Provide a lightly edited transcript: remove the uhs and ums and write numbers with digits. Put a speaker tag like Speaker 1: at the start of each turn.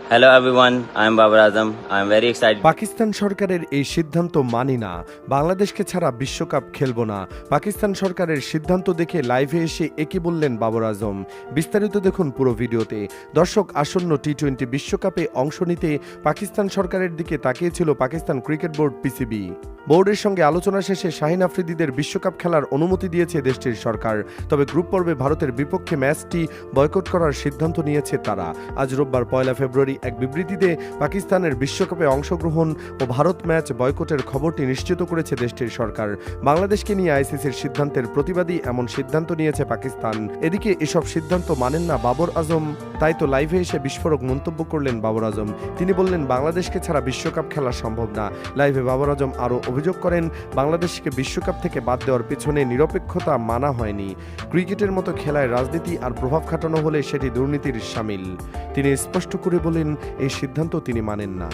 Speaker 1: Hello everyone, I am Babar Azam. I am very excited.
Speaker 2: Pakistan সরকারের এই সিদ্ধান্ত মানি না, বাংলাদেশকে ছাড়া বিশ্বকাপ খেলব না। পাকিস্তান সরকারের সিদ্ধান্ত দেখে লাইভে এসে একই বললেন বাবর আজম। বিস্তারিত দেখুন পুরো ভিডিওতে। দর্শক, আসন্ন টি-20 বিশ্বকাপে অংশ নিতে পাকিস্তান সরকারের দিকে তাকিয়েছিল পাকিস্তান ক্রিকেট বোর্ড পিসিবি। বোর্ডের সঙ্গে আলোচনা শেষে শাহিন আফ্রিদিদের বিশ্বকাপ খেলার অনুমতি দিয়েছে দেশটির সরকার। তবে গ্রুপ পর্বে ভারতের বিপক্ষে ম্যাচটি বয়কট করার সিদ্ধান্ত নিয়েছে তারা। আজ রোববার 1 ফেব্রুয়ারি এক বিবৃতিতে পাকিস্তানের বিশ্বকাপে অংশগ্রহণ ও ভারত ম্যাচ বয়কটের খবরটি নিশ্চিত করেছে দেশটির সরকার। বাংলাদেশকে নিয়ে আইসিসির সিদ্ধান্তের প্রতিবাদী এমন সিদ্ধান্ত নিয়েছে পাকিস্তান। এদিকে এসব সিদ্ধান্ত মানেন না বাবর আজম, তাই তো লাইভে এসে বিস্ফোরক মন্তব্য করলেন বাবর আজম। তিনি বললেন, বাংলাদেশকে ছাড়া বিশ্বকাপ খেলা সম্ভব না। লাইভে বাবর আজম আরও অভিযোগ করেন, বাংলাদেশকে বিশ্বকাপ থেকে বাদ দেওয়ার পেছনে নিরপেক্ষতা মানা হয়নি। ক্রিকেটের মতো খেলায় রাজনীতি আর প্রভাব খাটানো হলে সেটি দুর্নীতির শামিল। তিনি স্পষ্ট করে বলেন, এই সিদ্ধান্ত তিনি মানেন না।